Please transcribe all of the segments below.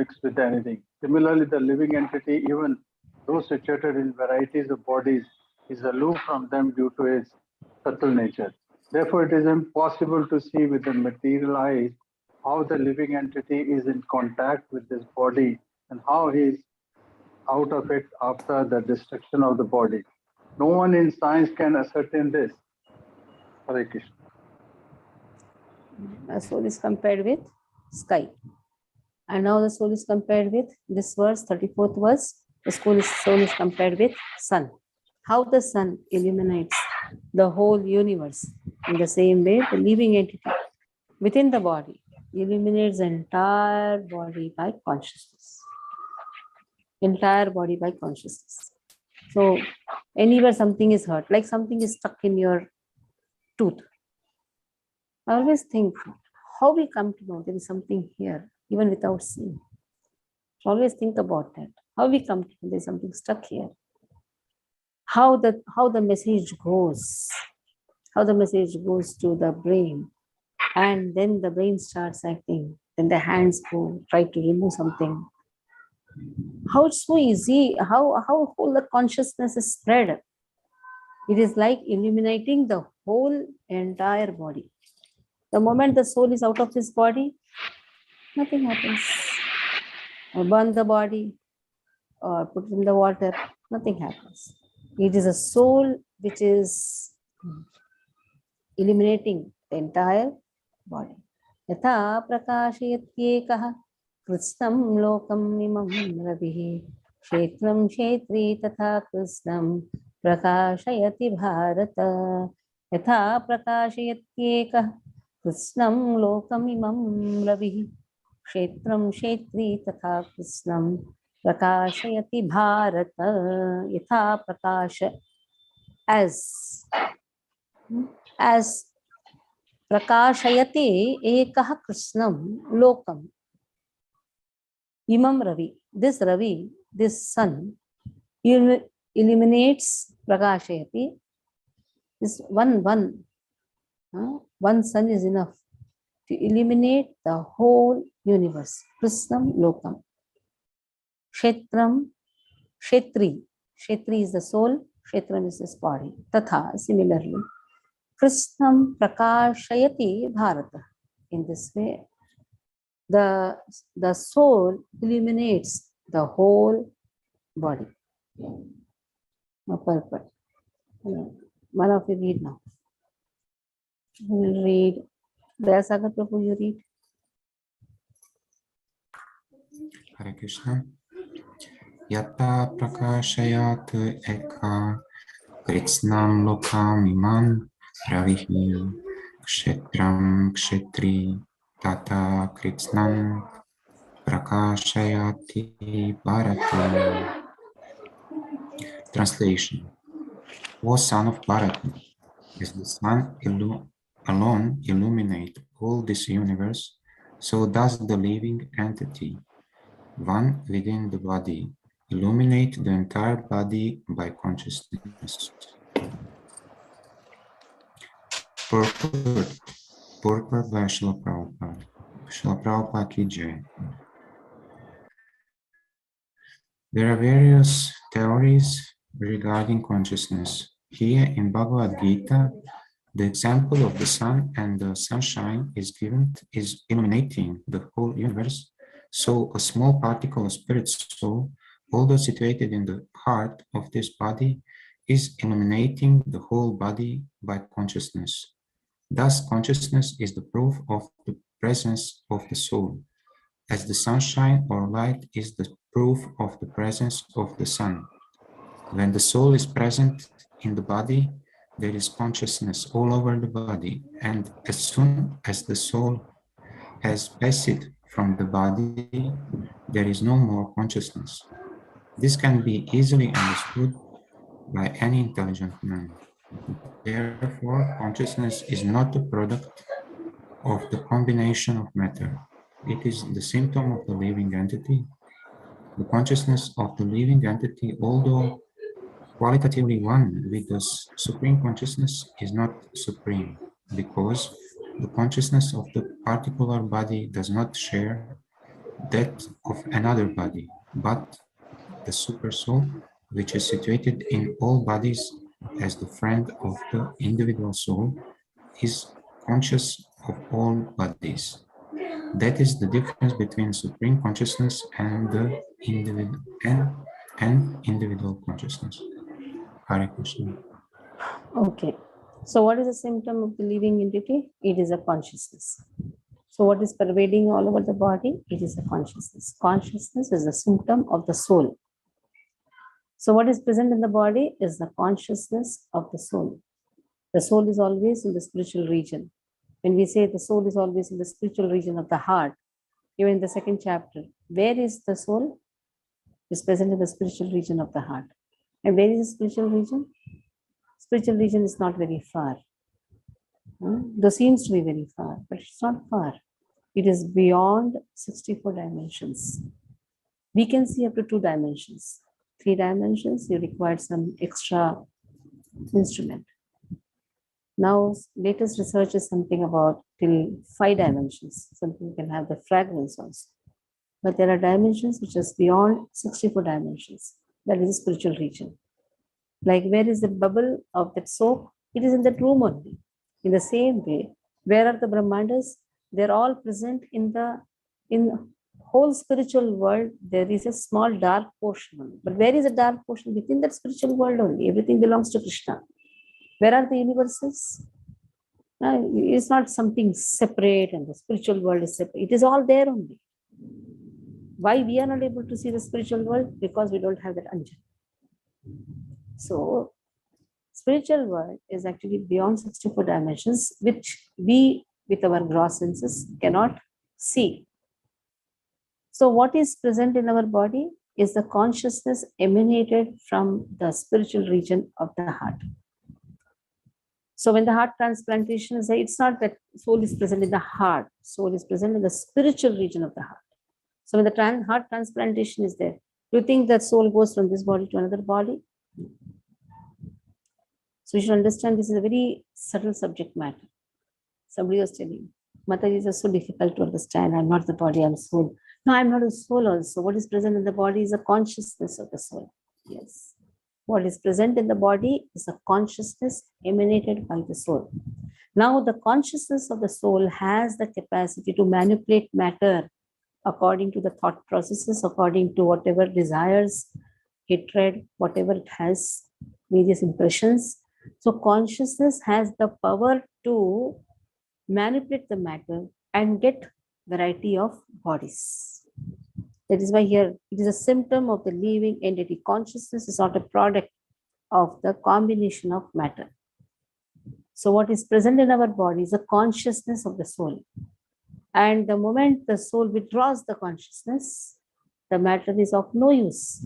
mixed with anything. Similarly, the living entity, even though situated in varieties of bodies, is aloof from them due to its subtle nature. Therefore, it is impossible to see with the material eyes how the living entity is in contact with this body and how he is out of it after the destruction of the body. No one in science can ascertain this. Hare Krishna. The soul is compared with sky. And now the soul is compared with this verse, 34th verse. The soul is compared with sun. How the sun illuminates the whole universe. In the same way, the living entity within the body illuminates the entire body by consciousness. Entire body by consciousness. So anywhere something is hurt, like something is stuck in your tooth. I always think how we come to know there is something here, even without seeing. Always think about that. How we come to know there is something stuck here. How the message goes. How the message goes to the brain. And then the brain starts acting. Then the hands go, try to remove something. How it's so easy, how whole the consciousness is spread. It is like illuminating the whole entire body. The moment the soul is out of this body, nothing happens. Or burn the body or put it in the water, nothing happens. It is a soul which is illuminating the entire body. Yatha prakashayatyekah krishnam lokam imam ravihi kshetram kshetri tatha krishnam prakashayati bharata. Yatha prakashayatyekah krishnam lokam imam ravihi kshetram kshetri tatha krishnam prakashayati bharata. Yatha prakasha, as prakashayati ekah krishnam lokam imam ravi. This ravi, this sun, illuminates prakashayati. This one sun is enough to illuminate the whole universe. Krishnam lokam. Kshetram, kshetri. Kshetri is the soul, kshetram is his body. Tatha, similarly. Krishnam prakashayati bharata. In this way, the soul illuminates the whole body. No purpose. One of you read now. We will read. Dayasagar Prabhu, you read. Hare Krishna. Yata prakashayat eka kritsnam lokam imam ravihi kshetram kshetri tata kritsnam prakashayati bharata. Translation. O son of Bharata, as the sun alone illuminate all this universe, so does the living entity, one within the body, illuminate the entire body by consciousness. Purport by Srila Prabhupada. Srila Prabhupada ki Jai. There are various theories regarding consciousness. Here in Bhagavad Gita, the example of the sun and the sunshine is illuminating the whole universe. So a small particle of spirit soul, although situated in the heart of this body, is illuminating the whole body by consciousness. Thus, consciousness is the proof of the presence of the soul, as the sunshine or light is the proof of the presence of the sun. When the soul is present in the body, there is consciousness all over the body, and as soon as the soul has passed from the body, there is no more consciousness. This can be easily understood by any intelligent man. Therefore, consciousness is not the product of the combination of matter. It is the symptom of the living entity. The consciousness of the living entity, although qualitatively one with the supreme consciousness, is not supreme, because the consciousness of the particular body does not share that of another body, but the supersoul, which is situated in all bodies as the friend of the individual soul, is conscious of all bodies. That is the difference between supreme consciousness and the individual consciousness. Hare Krishna. Okay. So what is the symptom of the living entity? It is a consciousness. So what is pervading all over the body? It is a consciousness. Consciousness is the symptom of the soul. So what is present in the body is the consciousness of the soul. The soul is always in the spiritual region. When we say the soul is always in the spiritual region of the heart, even in the second chapter, where is the soul? Is present in the spiritual region of the heart. And where is the spiritual region? Spiritual region is not very far. Though seems to be very far, but it's not far. It is beyond 64 dimensions. We can see up to 2 dimensions. 3 dimensions, you require some extra instrument. Now, latest research is something about till 5 dimensions. Something can have the fragrance also. But there are dimensions which is beyond 64 dimensions. That is the spiritual region. Like where is the bubble of that soap? It is in that room only. In the same way, where are the Brahmandas? They're all present in the whole spiritual world. There is a small dark portion. But where is the dark portion? Within that spiritual world only. Everything belongs to Krishna. Where are the universes? It's not something separate and the spiritual world is separate. It is all there only. Why we are not able to see the spiritual world? Because we don't have that anjan. So, spiritual world is actually beyond 64 dimensions, which we, with our gross senses, cannot see. So, what is present in our body is the consciousness emanated from the spiritual region of the heart. So, when the heart transplantation is there, it's not that soul is present in the heart, soul is present in the spiritual region of the heart. So, when the heart transplantation is there, do you think that soul goes from this body to another body? So you should understand this is a very subtle subject matter. Somebody was telling, Mataji is so difficult to understand. I'm not the body, I'm soul. No, I'm not a soul also. What is present in the body is a consciousness of the soul. Yes. What is present in the body is a consciousness emanated by the soul. Now, the consciousness of the soul has the capacity to manipulate matter according to the thought processes, according to whatever desires, hatred, whatever it has, various impressions. So consciousness has the power to manipulate the matter and get variety of bodies. That is why here it is a symptom of the living entity. Consciousness is not a product of the combination of matter. So what is present in our body is the consciousness of the soul. And the moment the soul withdraws the consciousness, the matter is of no use.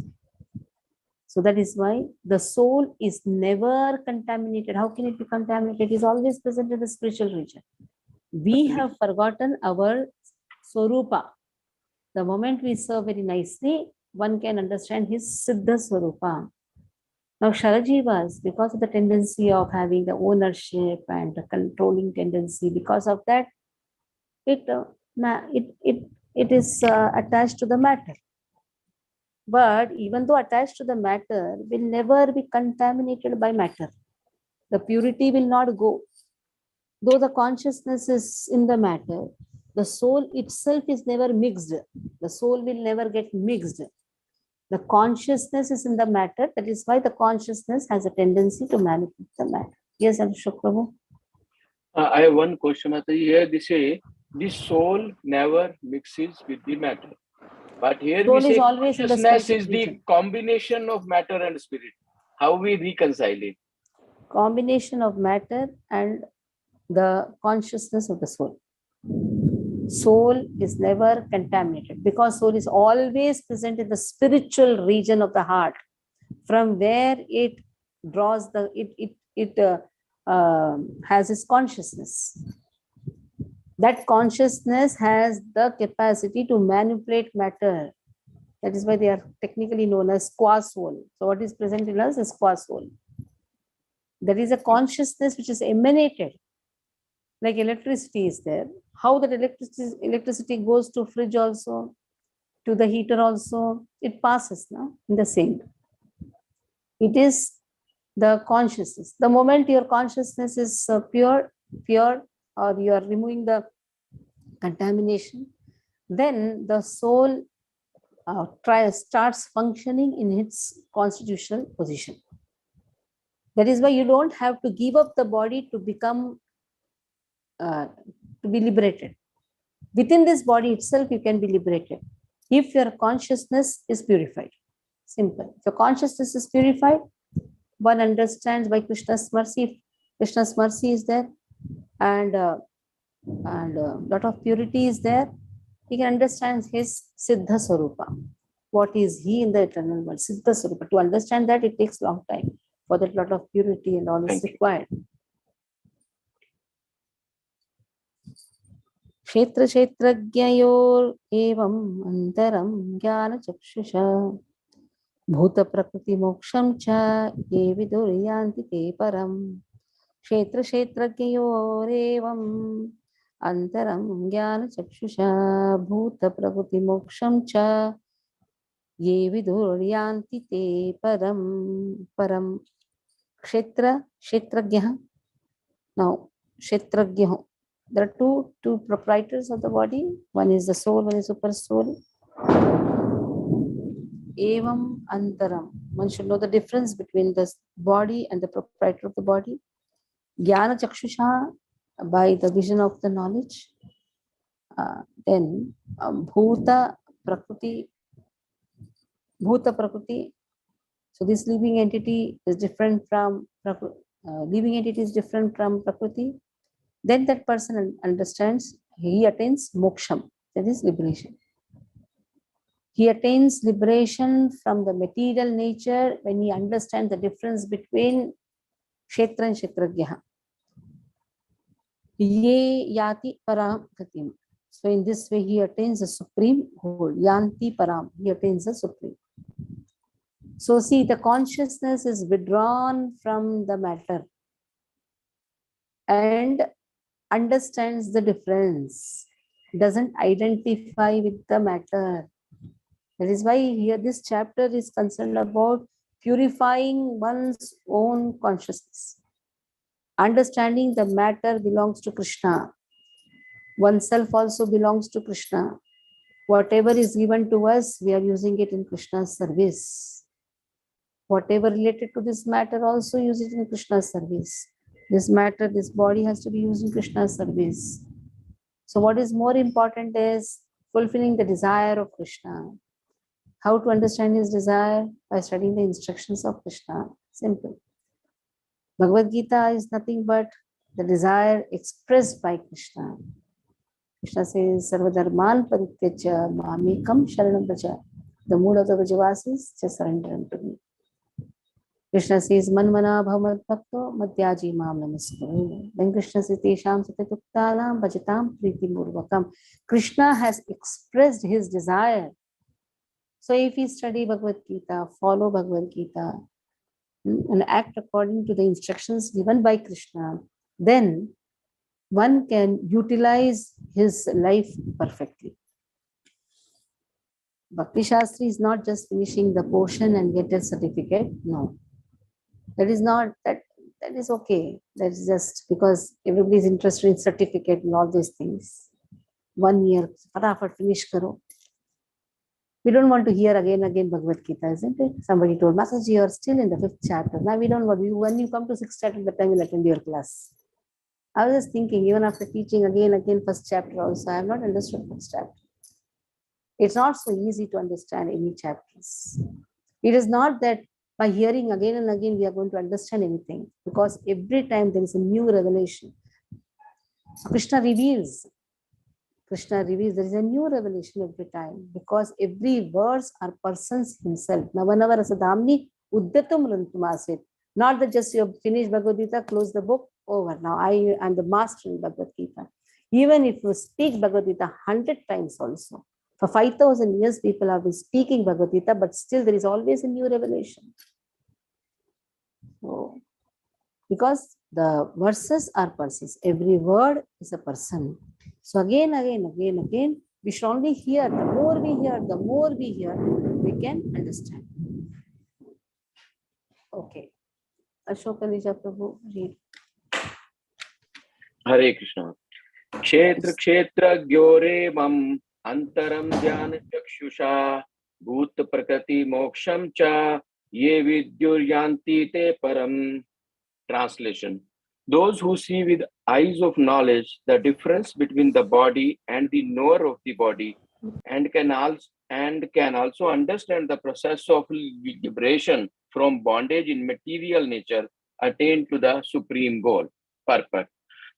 So that is why the soul is never contaminated. How can it be contaminated? It is always present in the spiritual region. We have forgotten our Swarupa. The moment we serve very nicely, one can understand his Siddha Swarupa. Now Sharajivas, because of the tendency of having the ownership and the controlling tendency, because of that, it is attached to the matter. But even though attached to the matter, will never be contaminated by matter. The purity will not go. Though the consciousness is in the matter, the soul itself is never mixed. The soul will never get mixed. The consciousness is in the matter. That is why the consciousness has a tendency to manipulate the matter. Yes, Abhishek Prabhu. I have one question. Mataji. Here they say the soul never mixes with the matter. But here Soul we say is always in the consciousness spiritual is the region. combination of matter and spirit. How we reconcile it? Combination of matter and the consciousness of the soul. Soul is never contaminated because soul is always present in the spiritual region of the heart, from where it draws the has its consciousness. That consciousness has the capacity to manipulate matter. That is why they are technically known as qua soul. So what is present in us is qua soul. There is a consciousness which is emanated. Like electricity is there. How that electricity goes to fridge also? to the heater also, it passes now in the same. It is the consciousness. The moment your consciousness is pure, or you are removing the contamination, then the soul starts functioning in its constitutional position. That is why you don't have to give up the body to become, to be liberated. Within this body itself, you can be liberated if your consciousness is purified. Simple. If your consciousness is purified, one understands by Krishna's mercy. If Krishna's mercy is there, and lot of purity is there, he can understand his Siddha Swarupa. What is he in the eternal world? Siddha Swarupa. To understand that, it takes long time. For that, lot of purity and all is required. Kshetra kshetrajnayor evam antaram jnana chakshusha bhuta prakriti moksham cha ye viduryanti te param. Kshetra kshetrajnayor evam antaram jnana chakshusha bhuta prakriti moksham cha ye viduryanti te param. Param. Kshetra, kshetrajnaha. Now, kshetrajnaha. There are two proprietors of the body. One is the soul, one is super soul. Evam antaram. One should know the difference between the body and the proprietor of the body. Jnana chakshusha, by the vision of the knowledge. Then bhuta prakriti. Bhuta prakriti. So this living entity is different from prakriti. Then that person understands, he attains moksham, that is liberation. He attains liberation from the material nature when he understands the difference between kshetra and kshetrajnaha. Ye yati param gatim. So in this way he attains the supreme whole. Yanti param, he attains the supreme. So see, the consciousness is withdrawn from the matter and understands the difference, doesn't identify with the matter. That is why here this chapter is concerned about purifying one's own consciousness. Understanding the matter belongs to Krishna. Oneself also belongs to Krishna. Whatever is given to us, we are using it in Krishna's service. Whatever related to this matter, also use it in Krishna's service. This matter, this body has to be used in Krishna's service. So what is more important is fulfilling the desire of Krishna. How to understand his desire? By studying the instructions of Krishna. Simple. Bhagavad Gita is nothing but the desire expressed by Krishna. Krishna says, Sarvadharman parityaja mamekam sharanam vraja. The mood of the Vrajavasis is just surrender unto me. Krishna says, Manmana bhavat bhakto madhyaji mam namaskuru. Then Krishna says, Tesham satatuktalam bhajatam priti murvakam. Krishna has expressed his desire. So if we study Bhagavad Gita, follow Bhagavad Gita, and act according to the instructions given by Krishna, then one can utilize his life perfectly. Bhakti Shastri is not just finishing the portion and get a certificate. No. That is not, that is okay. That is just because everybody is interested in certificate and all those things. 1 year, fatafat finish karo. We don't want to hear again and again Bhagavad Gita, isn't it? Somebody told, Masaji, you are still in the 5th chapter. Now we don't want you. When you come to 6th chapter, that time you'll attend your class. I was just thinking, even after teaching again 1st chapter also, I have not understood 1st chapter. It's not so easy to understand any chapters. It is not that by hearing again and again we are going to understand anything, because every time there is a new revelation. Krishna reveals, there is a new revelation every time, because every verse are persons himself. Navanava rasadamni uddatum rantumasit. Not that just you have finished Bhagavad Gita, close the book, over. Now I am the master in Bhagavad Gita. Even if you speak Bhagavad Gita 100 times also, for 5,000 years people have been speaking Bhagavad Gita, but still there is always a new revelation. So, because the verses are persons, every word is a person. So again, We should only hear. The more we hear, we can understand. Okay. Ashoka Nija Prabhu, read. Hare Krishna. Kshetra kshetra gyore mam antaram dhyan chakshusha bhut prakriti moksham cha ye vidyur yanti te param. Translation. Those who see with eyes of knowledge the difference between the body and the knower of the body and can also understand the process of liberation from bondage in material nature attain to the supreme goal. Purport.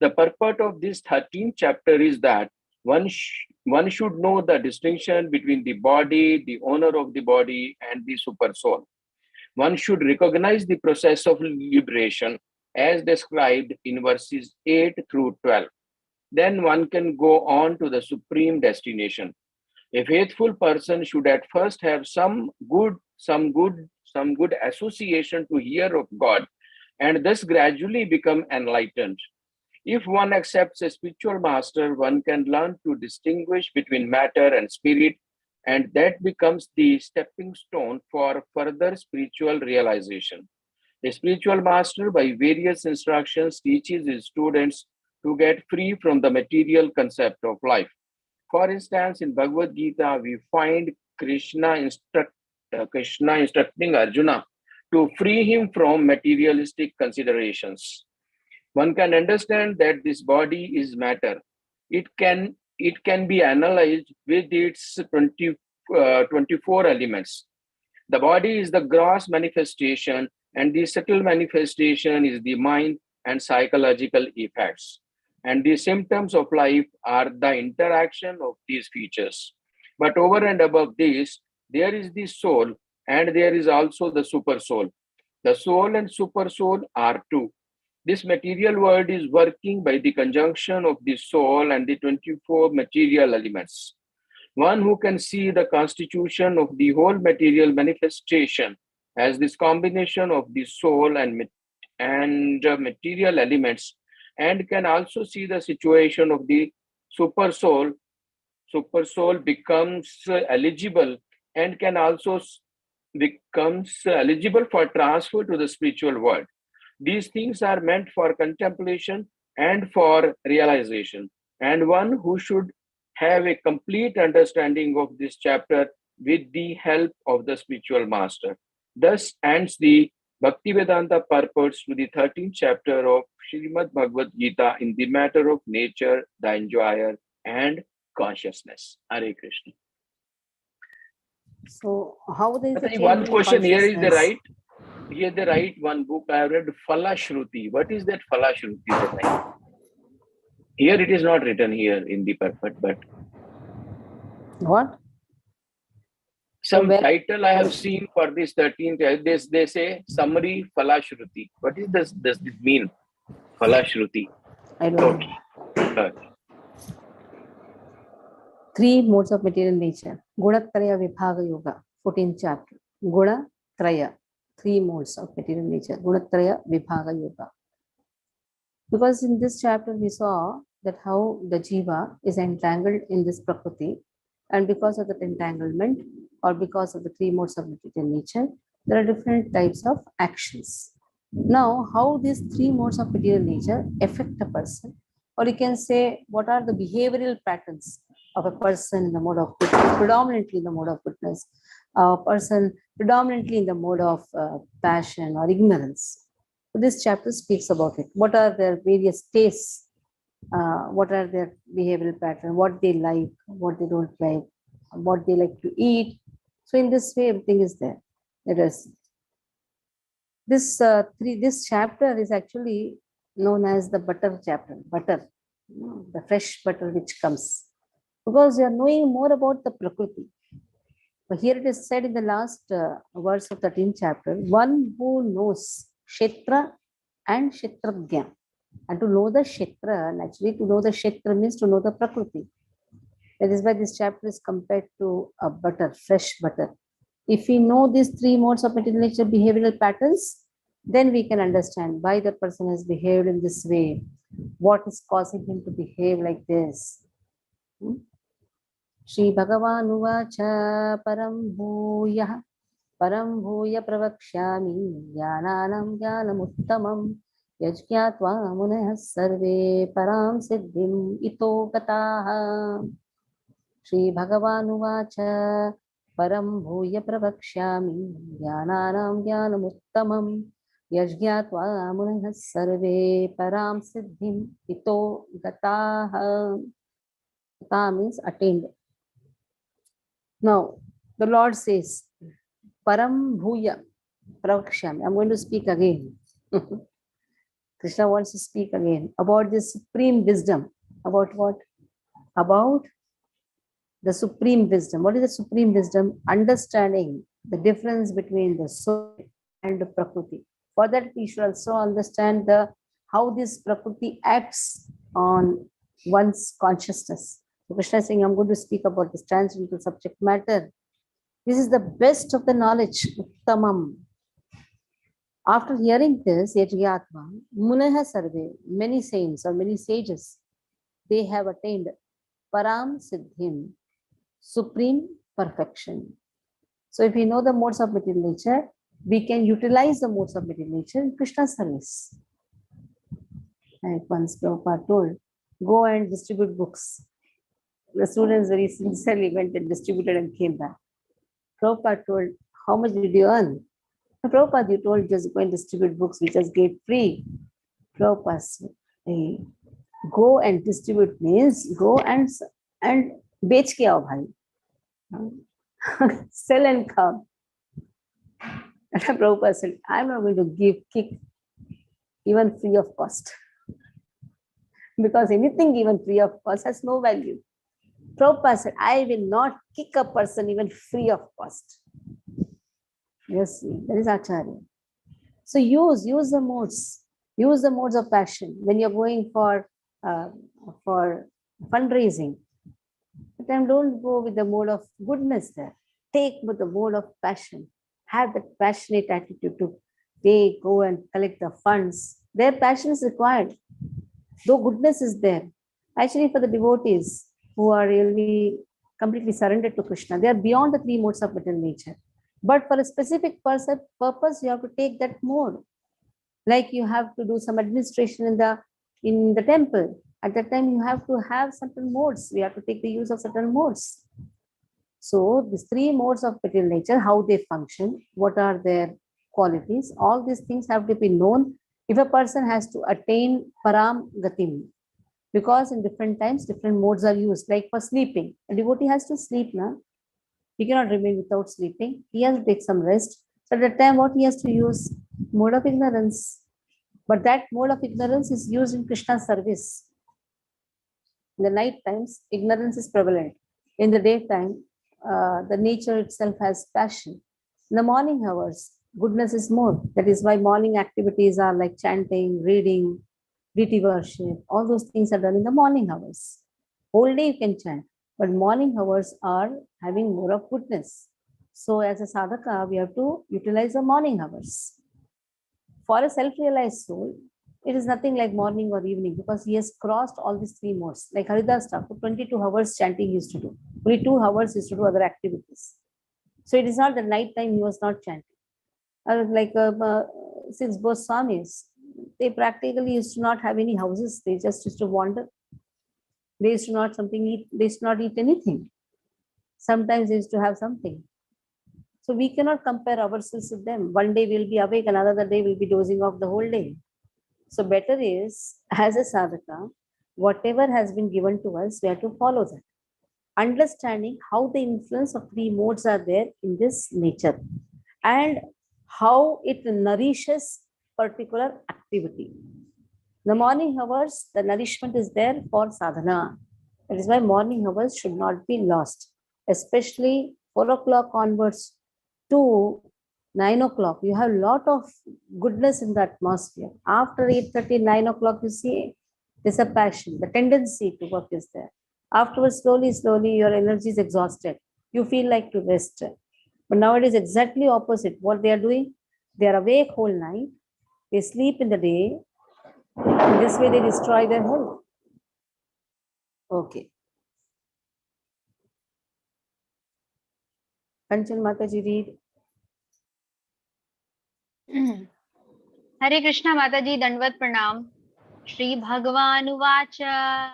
The purport of this 13th chapter is that one should know the distinction between the body, the owner of the body, and the super soul. One should recognize the process of liberation as described in verses 8 through 12. Then one can go on to the supreme destination. A faithful person should at first have some good association to hear of God, and thus gradually become enlightened. If one accepts a spiritual master, one can learn to distinguish between matter and spirit, and that becomes the stepping stone for further spiritual realization. A spiritual master, by various instructions, teaches his students to get free from the material concept of life. For instance, in Bhagavad Gita, we find Krishna instructing Arjuna to free him from materialistic considerations. One can understand that this body is matter. It can be analyzed with its 24 elements. The body is the gross manifestation, and the subtle manifestation is the mind and psychological effects. And the symptoms of life are the interaction of these features. But over and above this, there is the soul, and there is also the super soul. The soul and super soul are two. This material world is working by the conjunction of the soul and the 24 material elements. One who can see the constitution of the whole material manifestation as this combination of the soul and material elements, and can also see the situation of the super soul. Super soul becomes eligible and can also becomes eligible for transfer to the spiritual world. These things are meant for contemplation and for realization, and one who should have a complete understanding of this chapter with the help of the spiritual master. Thus ends the Bhaktivedanta purports to the 13th chapter of Srimad Bhagavad Gita in the matter of nature, the enjoyer, and consciousness. Hare Krishna. So, how there is a Mataji, change one in question here is the consciousness? right. Here they write one book I have read, Falashruti. What is that Falashruti? Here it is not written here in the purport, but What? some where- title I have seen for this 13th. They say summary Falashruti. What is this? Does this mean? Falashruti. I don't know. Okay. Three modes of material nature. Gunatraya Vibhaga Yoga, 14th chapter. Gunatraya, three modes of material nature. Gunatraya Vibhaga Yoga. Because in this chapter we saw that how the jiva is entangled in this prakriti, and because of that entanglement or because of the three modes of material nature, there are different types of actions. Now, how these three modes of material nature affect a person, or you can say what are the behavioral patterns of a person in the mode of goodness, predominantly in the mode of goodness, a person predominantly in the mode of passion or ignorance. So this chapter speaks about it. What are their various tastes? What are their behavioral patterns? What they like, what they don't like, what they like to eat. So in this way, everything is there. Let us see. This chapter is actually known as the butter chapter. Butter, the fresh butter which comes, because we are knowing more about the prakriti. But here it is said in the last verse of 13th chapter, one who knows Kshetra and Kshetragya. And to know the Kshetra, naturally to know the Kshetra means to know the Prakriti. That is why this chapter is compared to a butter, fresh butter. If we know these three modes of material nature behavioral patterns, then we can understand why the person has behaved in this way, what is causing him to behave like this. Shri Bhagavan Uvacha Param Bhuya Pravakshyami Jnananam Jnanamuttamam Yajñatva Munayः Sarve Param Siddhim Ito Gataha. Shri Bhagavan Uvacha Param Bhuya Pravakshyami Jnananam Jnanamuttamam Yajñatva Munayः Sarve Param Siddhim Ito Gataha. Gata means attained. Now, the Lord says, Param Bhuya Pravakshyami. I'm going to speak again. Krishna wants to speak again about this supreme wisdom. About what? About the supreme wisdom. What is the supreme wisdom? Understanding the difference between the soul and the Prakriti. For that, we should also understand how this Prakriti acts on one's consciousness. So Krishna is saying, I'm going to speak about this transcendental subject matter. This is the best of the knowledge, Uttamam. After hearing this, Yajñatva, Munaha Sarve, many saints or many sages, they have attained Param Siddhim, supreme perfection. So if we know the modes of material nature, we can utilize the modes of material nature in Krishna's service. Like once Prabhupada told, go and distribute books. The students very sincerely went and distributed and came back. Prabhupada told, how much did you earn? Prabhupada, you told just go and distribute books, we just get free. Prabhupada said, hey, go and distribute means go and bech ke aao bhai. Sell and come. And Prabhupada said, I'm not going to give kick even free of cost. Because anything given free of cost has no value. Prabhupada said, I will not kick a person even free of cost. Yes, that is Acharya. So use the modes of passion when you're going for fundraising. But then don't go with the mode of goodness there. Take with the mode of passion. Have that passionate attitude to go and collect the funds. Their passion is required. Though goodness is there. Actually, for the devotees who are really completely surrendered to Krishna, they are beyond the three modes of material nature. But for a specific purpose, you have to take that mode. Like you have to do some administration in the temple. At that time, you have to have certain modes. We have to take the use of certain modes. So these three modes of material nature, how they function, what are their qualities, all these things have to be known if a person has to attain Param Gatim. Because in different times, different modes are used. Like for sleeping, a devotee has to sleep now. He cannot remain without sleeping. He has to take some rest. So at that time, what he has to use? Mode of ignorance. But that mode of ignorance is used in Krishna's service. In the night times, ignorance is prevalent. In the daytime, the nature itself has passion. In the morning hours, goodness is more. That is why morning activities are like chanting, reading, deity worship. All those things are done in the morning hours. Whole day you can chant. But morning hours are having more of goodness. So as a sadhaka, we have to utilize the morning hours. For a self-realized soul, it is nothing like morning or evening because he has crossed all these three modes. Like Haridas Thakur, 22 hours chanting he used to do. Only 2 hours he used to do other activities. So it is not the night time he was not chanting. Since both Swamis, they practically used to not have any houses. They just used to wander. They used to not eat anything. Sometimes they used to have something. So we cannot compare ourselves with them. One day we'll be awake, another day we'll be dozing off the whole day. So better is, as a sadhaka, whatever has been given to us, we have to follow that. Understanding how the influence of three modes are there in this nature and how it nourishes particular activity. The morning hours, the nourishment is there for sadhana. That is why morning hours should not be lost, especially 4 o'clock onwards to 9 o'clock. You have a lot of goodness in the atmosphere. After 8:30, 9 o'clock, you see there's a passion, the tendency to work is there. Afterwards, slowly, your energy is exhausted. You feel like to rest. But now it is exactly opposite. What they are doing, they are awake whole night. They sleep in the day. In this way, they destroy their health. Okay. Kanchan Mataji, read. Hare Krishna Mataji, Dandvat Pranam. Shri Bhagavan Uvacha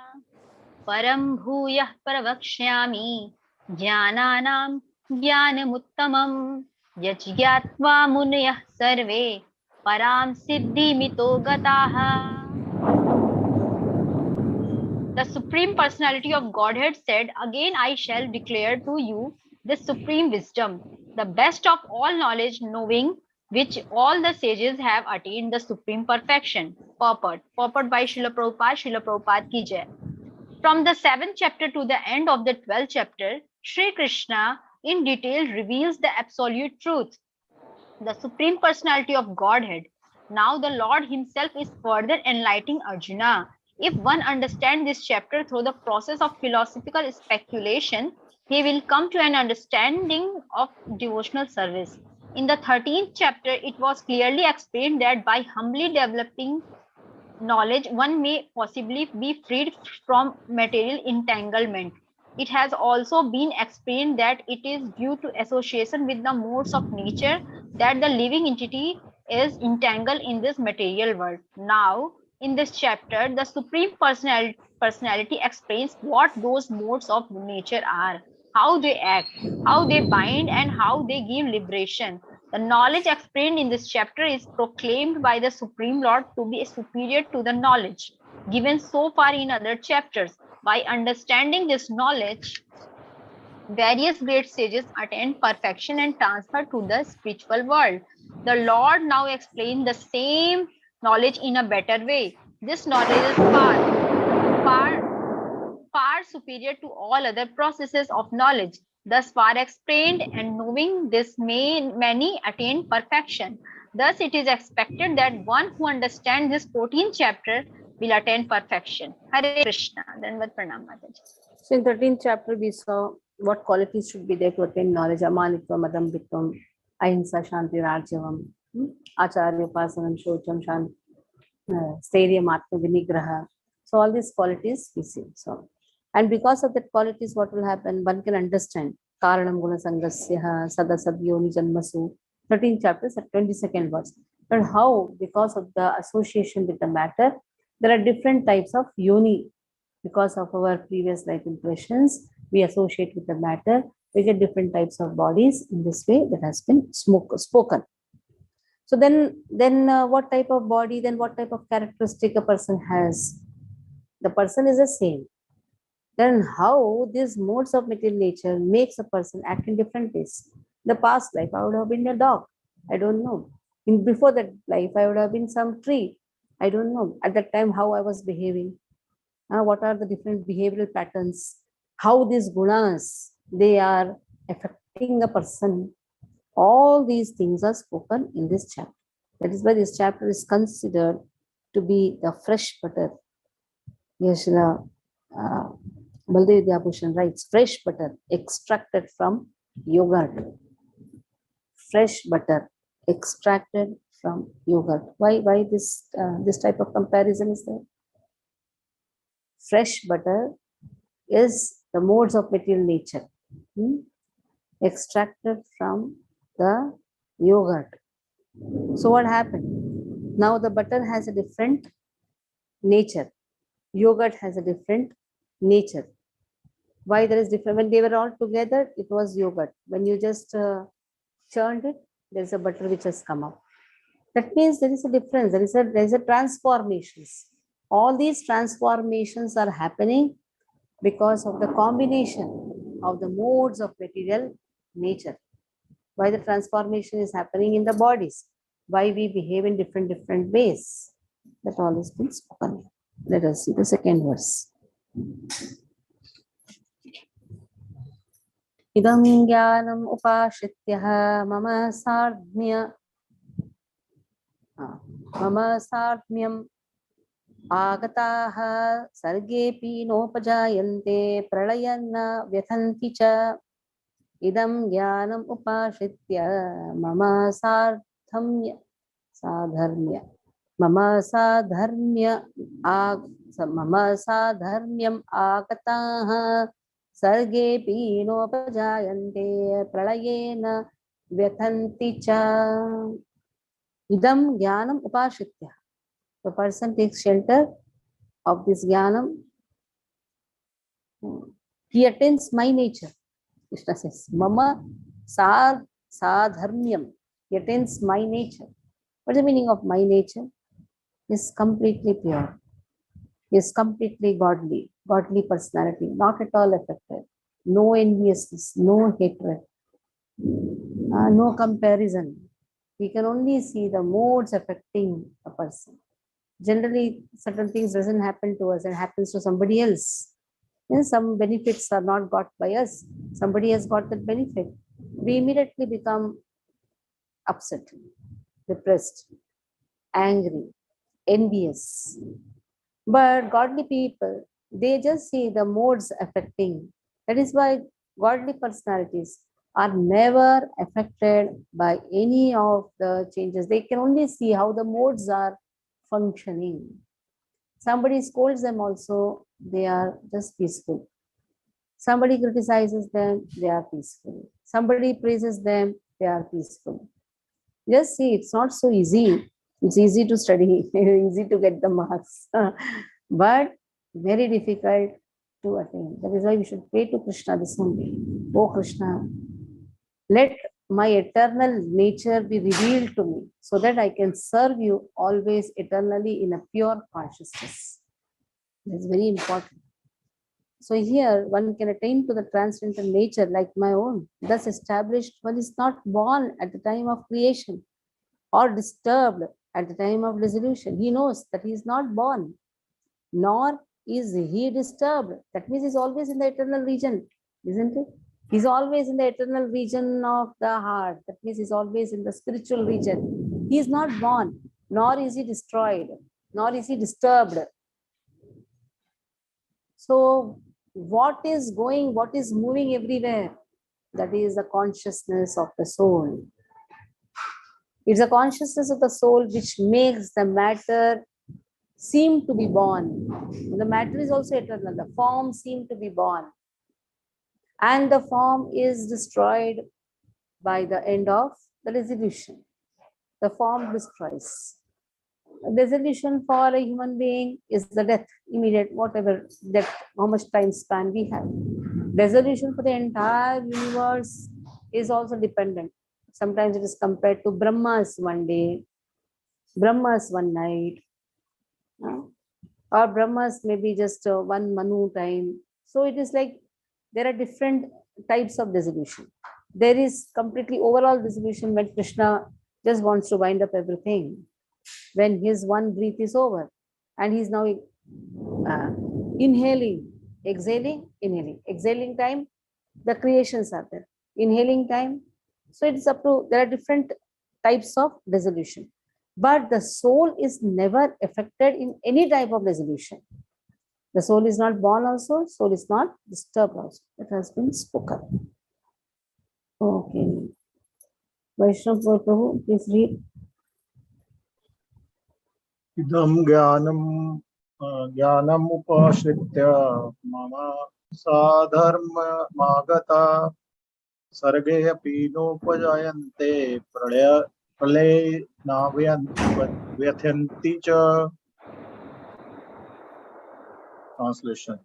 Param Bhuyah Pravakshyami Jnananam Jnanamuttamam Yajñatva Munayah Sarve Param Siddhi Mito Gataha. The Supreme Personality of Godhead said, "Again I shall declare to you the supreme wisdom, the best of all knowledge, knowing which all the sages have attained the supreme perfection." Purport by Srila Prabhupada ki jai. From the 7th chapter to the end of the 12th chapter, Sri Krishna in detail reveals the absolute truth, the Supreme Personality of Godhead. Now the Lord himself is further enlightening Arjuna. If one understands this chapter through the process of philosophical speculation, he will come to an understanding of devotional service. In the 13th chapter, it was clearly explained that by humbly developing knowledge, one may possibly be freed from material entanglement. It has also been explained that it is due to association with the modes of nature that the living entity is entangled in this material world. Now, in this chapter, the Supreme Personality explains what those modes of nature are, how they act, how they bind, and how they give liberation. The knowledge explained in this chapter is proclaimed by the Supreme Lord to be superior to the knowledge given so far in other chapters. By understanding this knowledge, various great sages attain perfection and transfer to the spiritual world. The Lord now explains the same knowledge in a better way. This knowledge is far superior to all other processes of knowledge. Thus far explained, and knowing this many attain perfection. Thus it is expected that one who understands this 14th chapter will attain perfection. Hare Krishna. Dandavat Pranam Mataji. So in 13th chapter, we saw what qualities should be there to attain knowledge. Amanitvam, Adambitvam, Ahimsa, Shanti, Rajyavam, Acharya, Upasanam, Shocham, Shanti, Stairyam, Atma, Vinigraha. So all these qualities we see. So, and because of that qualities, what will happen? One can understand. Karanam Guna Sangasya, Sadasabhyoni Janmasu, 13th chapter, 22nd verse. But how, because of the association with the matter, there are different types of yoni. Because of our previous life impressions, we associate with the matter, we get different types of bodies in this way that has been spoken. So then what type of body, then what type of characteristic a person has? The person is the same. Then how these modes of material nature makes a person act in different ways? The past life, I would have been a dog. I don't know. Before that life, I would have been some tree. I don't know. At that time, how I was behaving. What are the different behavioral patterns? How these gunas, they are affecting a person. All these things are spoken in this chapter. That is why this chapter is considered to be the fresh butter. Yes, Baldev Vidyabhushan writes, fresh butter extracted from yogurt. Fresh butter extracted from yogurt. Why this type of comparison is there? Fresh butter is the modes of material nature, extracted from the yogurt. So what happened? Now the butter has a different nature. Yogurt has a different nature. Why there is different? When they were all together, it was yogurt. When you just churned it, there is a butter which has come up. That means there is a difference. There is a transformations. All these transformations are happening because of the combination of the modes of material nature. Why the transformation is happening in the bodies? Why we behave in different ways? That all has been spoken. Let us see the second verse. Idam jnanam upashrityah mama sarmyam agataha sargepi nopajayante pralayanna vyathanti cha idam jnanam upashritya mama sadharmya mama sadharmyam agataha sargepi nopajayante pralayena vyathanti cha idam jnanam upashitya. The person takes shelter of this jnanam. He attains my nature. Krishna says, Mama sadharmyam. He attains my nature. What is the meaning of my nature? He is completely pure. He is completely godly personality, not at all affected. No enviousness, no hatred, no comparison. We can only see the modes affecting a person. Generally, certain things doesn't happen to us and happens to somebody else. Some benefits are not got by us. Somebody has got that benefit. We immediately become upset, depressed, angry, envious. But godly people, they just see the modes affecting. That is why godly personalities are never affected by any of the changes. They can only see how the modes are functioning. Somebody scolds them also, they are just peaceful. Somebody criticizes them, they are peaceful. Somebody praises them, they are peaceful. Just see, it's not so easy. It's easy to study, easy to get the marks, but very difficult to attain. That is why we should pray to Krishna this only. Oh Krishna, let my eternal nature be revealed to me so that I can serve you always eternally in a pure consciousness. That's very important. So here one can attain to the transcendental nature like my own. Thus established, one is not born at the time of creation or disturbed at the time of dissolution. He knows that he is not born, nor is he disturbed. That means he's always in the eternal region, isn't it? He's always in the eternal region of the heart. That means he's always in the spiritual region. He is not born, nor is he destroyed, nor is he disturbed. So what is moving everywhere? That is the consciousness of the soul. It's the consciousness of the soul which makes the matter seem to be born. The matter is also eternal. The form seem to be born. And the form is destroyed by the end of the dissolution. The form destroys. Dissolution for a human being is the death, immediate, whatever death, how much time span we have. Dissolution for the entire universe is also dependent. Sometimes it is compared to Brahma's one day, Brahma's one night, or Brahma's maybe just one Manu time. So it is like there are different types of dissolution. There is completely overall dissolution when Krishna just wants to wind up everything. When his one breath is over and he's now inhaling, exhaling, inhaling. Exhaling time, the creations are there. Inhaling time, so it's up to, there are different types of dissolution. But the soul is never affected in any type of dissolution. The soul is not born also, soul is not disturbed also. It has been spoken. Okay. Vaishnav Prabhu, please read. Idam jnanam upashritya mama sadharma magata sarge api nopajayante pralay vyathanti cha. Translation.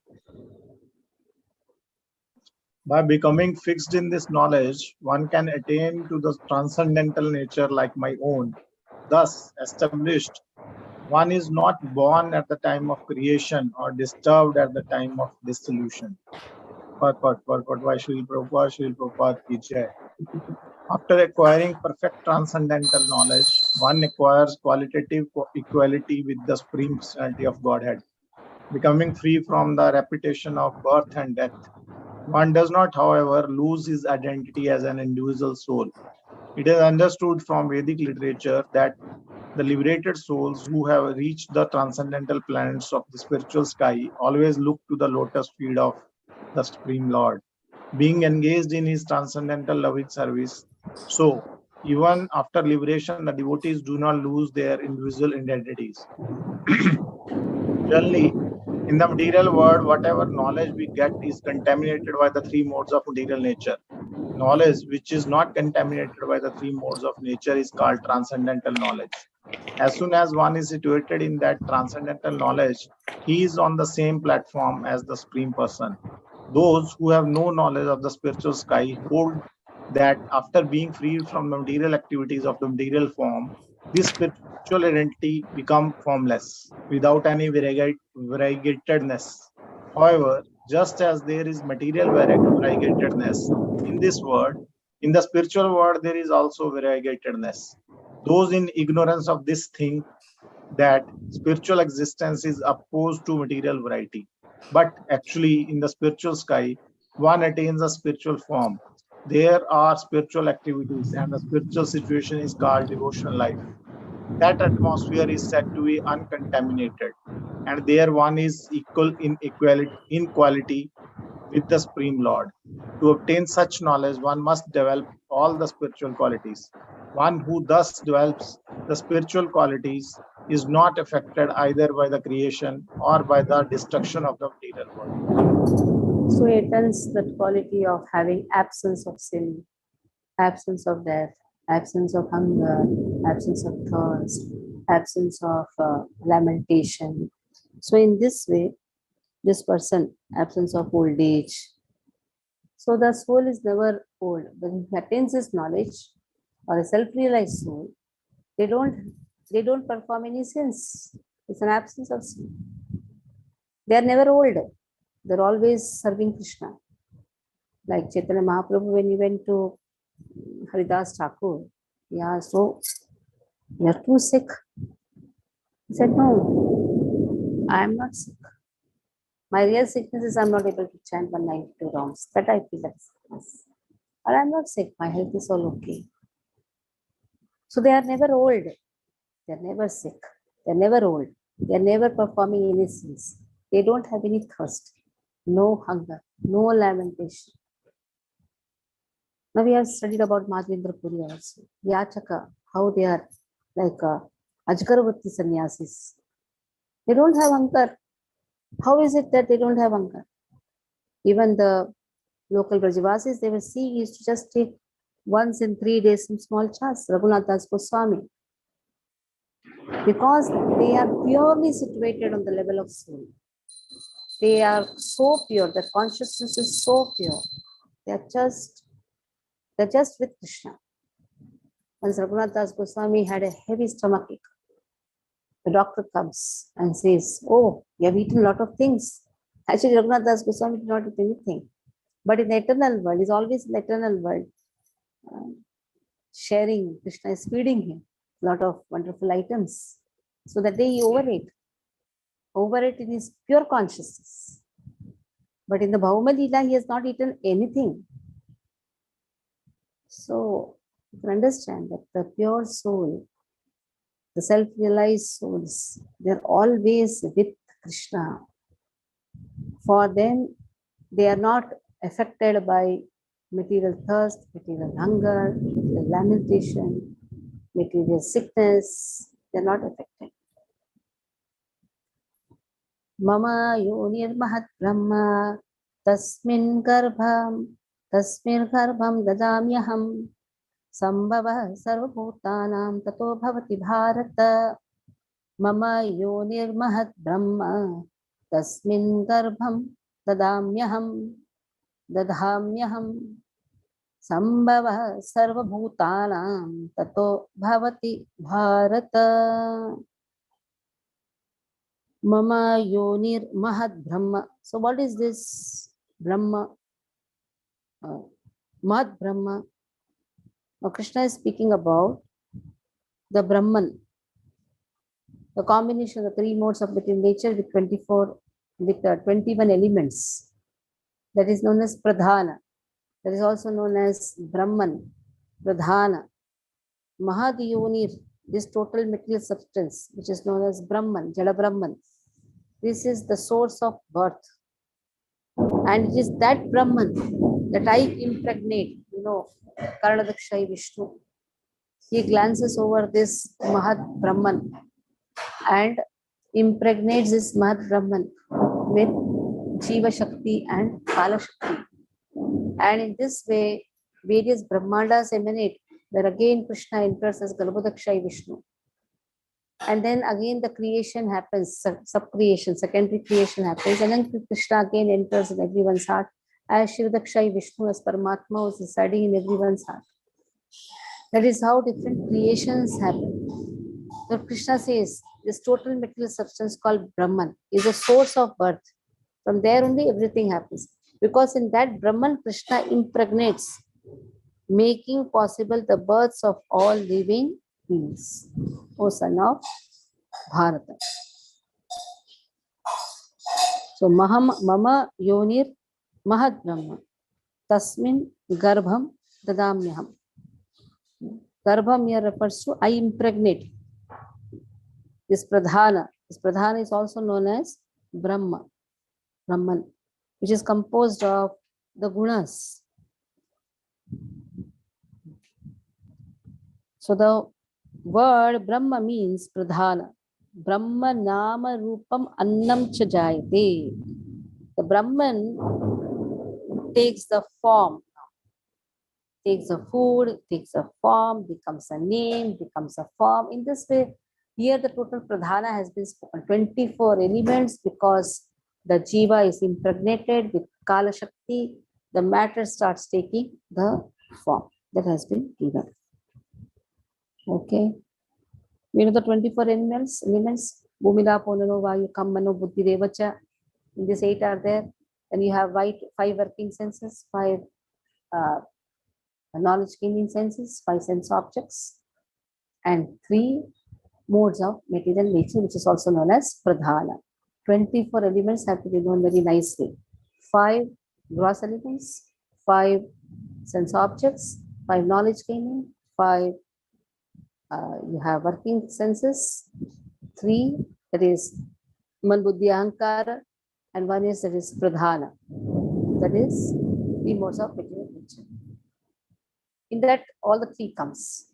By becoming fixed in this knowledge, one can attain to the transcendental nature like my own. Thus established, one is not born at the time of creation or disturbed at the time of dissolution. After acquiring perfect transcendental knowledge, one acquires qualitative equality with the Supreme Personality of Godhead, becoming free from the repetition of birth and death. One does not, however, lose his identity as an individual soul. It is understood from Vedic literature that the liberated souls who have reached the transcendental planets of the spiritual sky always look to the lotus feet of the Supreme Lord, being engaged in his transcendental loving service. So, even after liberation, the devotees do not lose their individual identities. Generally, In the material world, whatever knowledge we get is contaminated by the three modes of material nature. Knowledge which is not contaminated by the three modes of nature is called transcendental knowledge. As soon as one is situated in that transcendental knowledge, he is on the same platform as the Supreme Person. Those who have no knowledge of the spiritual sky hold that after being freed from the material activities of the material form, this spiritual identity become formless without any variegatedness. However, just as there is material variegatedness in this world, in the spiritual world there is also variegatedness. Those in ignorance of this think that spiritual existence is opposed to material variety. But actually, in the spiritual sky, one attains a spiritual form. There are spiritual activities, and the spiritual situation is called devotional life. That atmosphere is said to be uncontaminated, and there one is equal in quality with the Supreme Lord. To obtain such knowledge, one must develop all the spiritual qualities. One who thus develops the spiritual qualities is not affected either by the creation or by the destruction of the material world. So it attains that quality of having absence of sin, absence of death, absence of hunger, absence of thirst, absence of lamentation. So in this way, this person, absence of old age. So the soul is never old. When he attains this knowledge or a self-realized soul, they don't perform any sins. It's an absence of sin. They are never old. They're always serving Krishna. Like Chaitanya Mahaprabhu, when he went to Haridas Thakur, he asked, "Oh, you're too sick." He said, "No, I am not sick. My real sickness is I'm not able to chant 192 rounds. That I feel like sickness. But I'm not sick. My health is all okay." So they are never old. They are never sick. They are never old. They are never performing any sins. They don't have any thirst, no hunger, no lamentation. Now we have studied about Madhavendra Puri also. Yachaka, how they are like Ajgaravati sannyasis. They don't have hunger. How is it that they don't have hunger? Even the local Brajavasis, they were seeing used to just take once in 3 days some small chas, Raghunath Das Goswami. Because they are purely situated on the level of soul. They are so pure, their consciousness is so pure. They're just with Krishna. Once Raghunath Das Goswami had a heavy stomachache. The doctor comes and says, "Oh, you have eaten a lot of things." Actually, Raghunath Das Goswami did not eat anything. But in the eternal world, he's always in the eternal world, sharing. Krishna is feeding him a lot of wonderful items. So that day he overate in his pure consciousness. But in the Bhauma Leela, he has not eaten anything. So you can understand that the pure soul, the self-realized souls, they're always with Krishna. For them, they are not affected by material thirst, material hunger, material lamentation, material sickness. They're not affected. Mama yonirmahat brahma tasmin garbham dadamyaham sambhava sarvabhutanam tato bhavati bharata. Mama yonirmahat brahma tasmin garbham dadamyaham sambhava sarvabhutanam tato bhavati bharata. Mama yonir mahad brahma. So what is this Brahma? Mahad Brahma. Now Krishna is speaking about the Brahman, the combination of the three modes of material nature with 21 elements. That is known as Pradhana. That is also known as Brahman, Pradhana. Mahad Yonir, this total material substance, which is known as Brahman, Jada Brahman. This is the source of birth. And it is that Brahman that I impregnate, Karanadakshay Vishnu. He glances over this Mahad Brahman and impregnates this Mahad Brahman with Jiva Shakti and Kala Shakti. And in this way, various Brahmandas emanate, where again Krishna enters as Garbhodakshai Vishnu. And then again the creation happens, sub-creation, secondary creation happens, and then Krishna again enters in everyone's heart as Shivadakshai Vishnu, as Paramatma was residing in everyone's heart. That is how different creations happen. So Krishna says this total material substance called Brahman is a source of birth. From there only everything happens. Because in that Brahman, Krishna impregnates, making possible the births of all living beings. O son of Bharata. So Mama Yonir Mahad Brahma. Tasmin Garbham Dadamyaham. Garbham here refers to I impregnate. This Pradhana. This Pradhana is also known as Brahman, which is composed of the gunas. So the word Brahma means Pradhana. Brahma Nama Rupam Annam Chajayate. The Brahman takes the form, takes a food, takes a form, becomes a name, becomes a form. In this way, here the total Pradhana has been spoken. 24 elements, because the Jiva is impregnated with Kala Shakti, the matter starts taking the form that has been given. Okay. We know the 24 elements. Bhumila, Ponano, Vayu, Kammano, Buddhi, Devacha. In this 8 are there. Then you have 5 working senses, 5 knowledge gaining senses, 5 sense objects, and 3 modes of material nature, which is also known as Pradhana. 24 elements have to be known very nicely. 5 gross elements, 5 sense objects, 5 knowledge gaining, 5 you have working senses, 3 that is Man Buddhi Ahankara, and 1 is that is Pradhana. That is 3 modes of material nature. In that, all the 3 comes.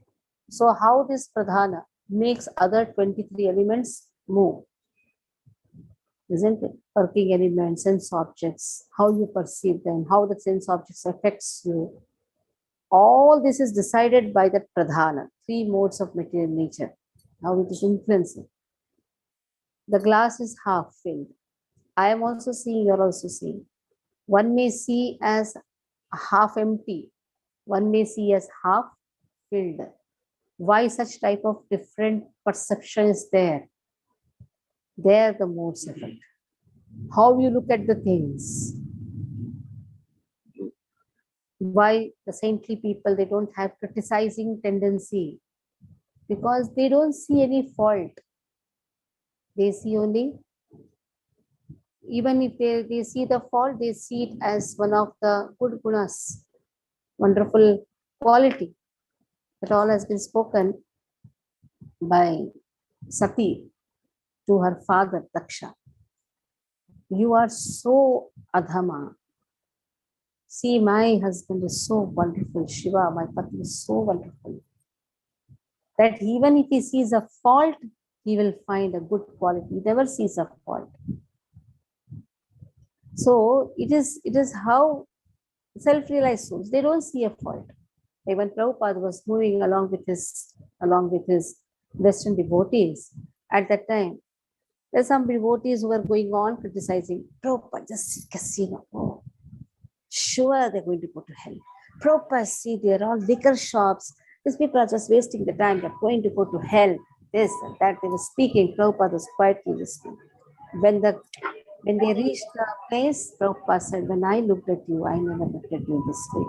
So how this Pradhana makes other 23 elements move? Isn't it? Working elements, sense objects, how you perceive them, how the sense objects affects you. All this is decided by that Pradhana, 3 modes of material nature, how it is influencing. The glass is half filled. I am also seeing, you are also seeing. One may see as half empty. One may see as half filled. Why such type of different perception is there? There the modes effect. How you look at the things. Why the saintly people, they don't have criticizing tendency? Because they don't see any fault. They see only, even if they see the fault, they see it as one of the good gunas, wonderful quality. That all has been spoken by Sati to her father Daksha. You are so adhama. See, my husband is so wonderful. Shiva, my pati is so wonderful. That even if he sees a fault, he will find a good quality. He never sees a fault. So it is how self-realized souls, they don't see a fault. Like when Prabhupada was moving along with his Western devotees, at that time, there's some devotees who were going on criticizing Prabhupada, just see casino. Oh, sure, they're going to go to hell. Prabhupada, see, they're all liquor shops. These people are just wasting the time. They're going to go to hell. This and that. They were speaking. Prabhupada was quietly listening. When they reached the place, Prabhupada said, when I looked at you, I never looked at you this way.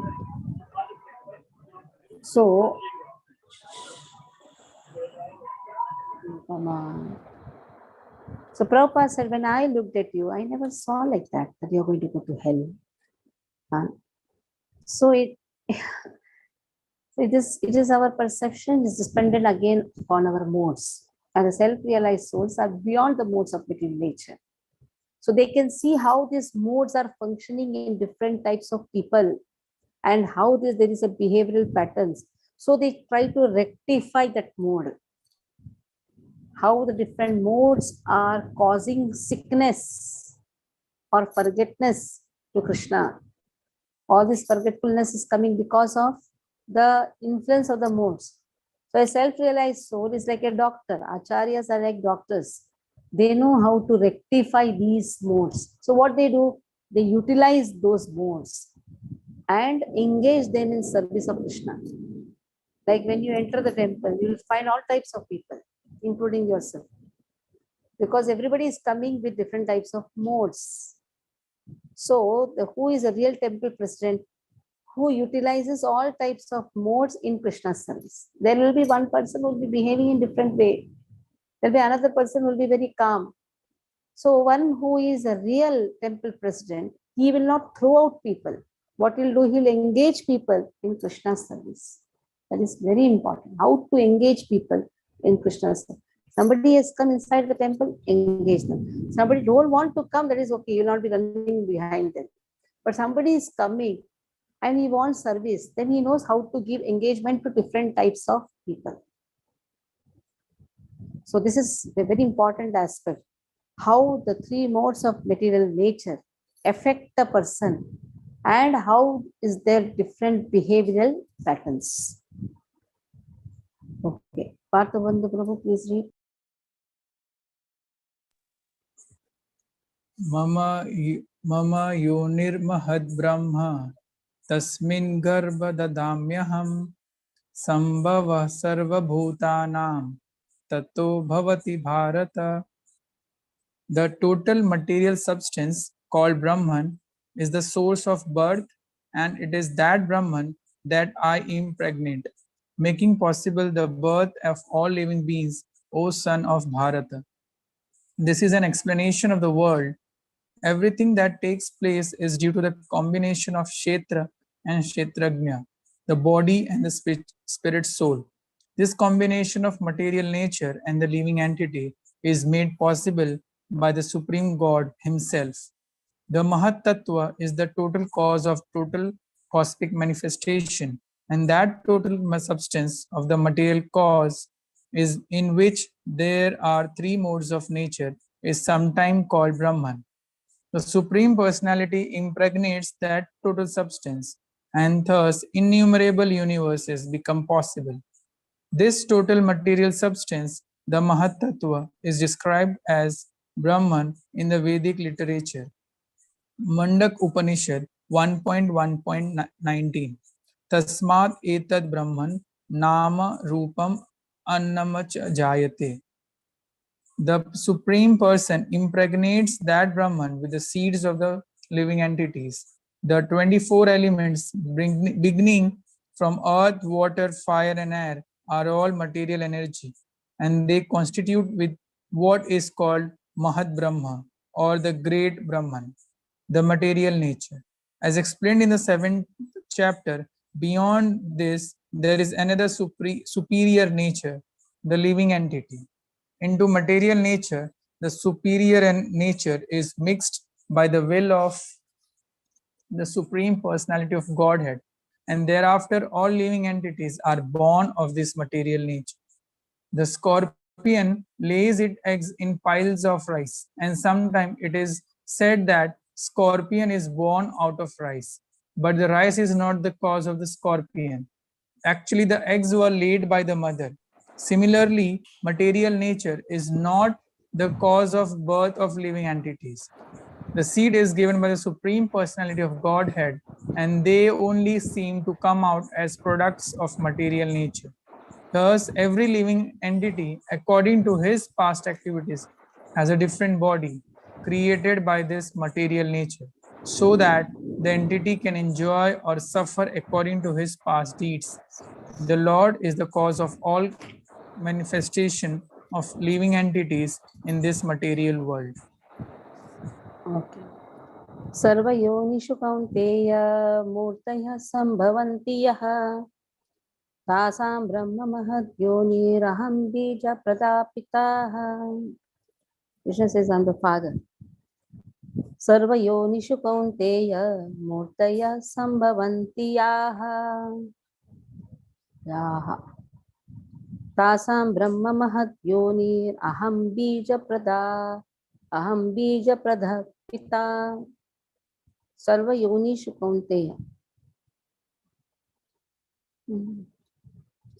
So, come on. So Prabhupada said, when I looked at you, I never saw like that you're going to go to hell. So it is our perception is dependent again upon our modes. And the self-realized souls are beyond the modes of material nature. So they can see how these modes are functioning in different types of people and how there is a behavioral patterns. So they try to rectify that mode. How the different modes are causing sickness or forgetfulness to Krishna. All this forgetfulness is coming because of the influence of the modes. So a self-realized soul is like a doctor. Acharyas are like doctors. They know how to rectify these modes. So what they do, they utilize those modes and engage them in service of Krishna. Like when you enter the temple, you will find all types of people, including yourself, because everybody is coming with different types of modes. So who is a real temple president? Who utilizes all types of modes in Krishna's service. There will be one person who will be behaving in different way. There will be another person who will be very calm. So one who is a real temple president, he will not throw out people. What he'll do, he'll engage people in Krishna's service. That is very important. How to engage people in Krishna's service. Somebody has come inside the temple, engage them. Somebody don't want to come, that is okay. You'll not be running behind them. But somebody is coming and he wants service, then he knows how to give engagement to different types of people. So this is a very important aspect. How the three modes of material nature affect the person and how is their different behavioral patterns. Okay, Parthabandhu Prabhu, please read. Mama yonirmahad brahma tasmin garbha dadamyaham sambhava sarva bhutanam tato bhavati bharata. The total material substance called Brahman is the source of birth, and it is that Brahman that I impregnate, making possible the birth of all living beings, O son of Bharata. This is an explanation of the world. Everything that takes place is due to the combination of Kshetra and Kshetrajna, the body and the spirit soul. This combination of material nature and the living entity is made possible by the Supreme God Himself. The Mahat Tattva is the total cause of total cosmic manifestation, and that total substance of the material cause is in which there are three modes of nature is sometimes called Brahman. The Supreme Personality impregnates that total substance, and thus innumerable universes become possible. This total material substance, the Mahat Tattva, is described as Brahman in the Vedic literature. Mandak Upanishad 1.1.19 Tasmat etad Brahman nama rupam annamach jayate. The Supreme Person impregnates that Brahman with the seeds of the living entities. The 24 elements beginning from earth, water, fire and air are all material energy, and they constitute with what is called Mahat Brahma or the Great Brahman, the material nature. As explained in the 7th chapter, beyond this, there is another superior nature, the living entity. Into material nature, the superior nature is mixed by the will of the Supreme Personality of Godhead, and thereafter all living entities are born of this material nature. The scorpion lays its eggs in piles of rice, and sometimes it is said that scorpion is born out of rice, but the rice is not the cause of the scorpion. Actually, the eggs were laid by the mother. Similarly, material nature is not the cause of birth of living entities. The seed is given by the Supreme Personality of Godhead, and they only seem to come out as products of material nature. Thus, every living entity, according to his past activities, has a different body created by this material nature, so that the entity can enjoy or suffer according to his past deeds. The Lord is the cause of all manifestation of living entities in this material world. Okay. Sarvayonishu Kaunteya Murtaya Sambhavanti Yaha Tasam Brahma Mahadyoniraham Bija Pradapitaha. Krishna says, I'm the Father. Sarvayonishu Kaunteya Murtaya Sambhavanti Yaha Tasam Brahma Mahadyoniraham Bija Prada Aham Bija Pradapitaha. पिता सर्वयोनिषु कौन्तेय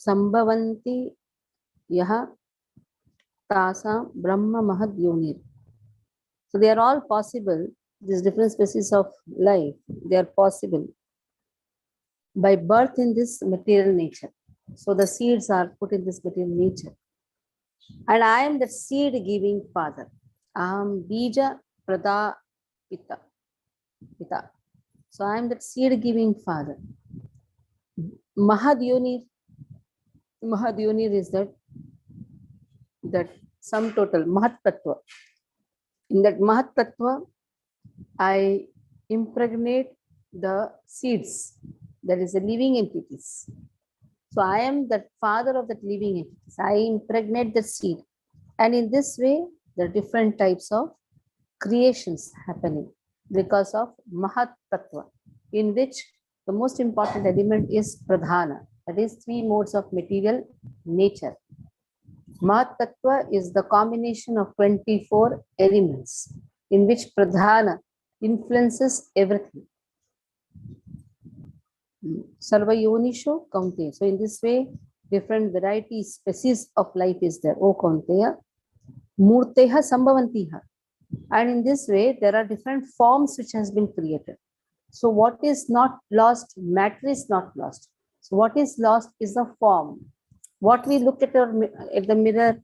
संभवन्ति यः तासां ब्रह्म महद् योनिर्. So they are all possible. These different species of life, they are possible by birth in this material nature. So the seeds are put in this material nature. And I am the seed giving father. Aham bija prada pita. Pita. So I am that seed giving father. Mahadhyonir. Mahadhyonir is that sum total, Mahat Tattva. In that Mahat Tattva, I impregnate the seeds, that is the living entities. So I am the father of that living entities. I impregnate the seed. And in this way, there are different types of creations happening because of Mahat Tattva, in which the most important element is Pradhana, that is 3 modes of material nature. Mahat Tattva is the combination of 24 elements in which Pradhana influences everything. Sarva Yonisho Kaunteya. So in this way, different varieties, species of life is there. O Kaunteya. Murteha Sambhavantiha. And in this way, there are different forms which has been created. So what is not lost? Matter is not lost. So what is lost is the form. What we look at the mirror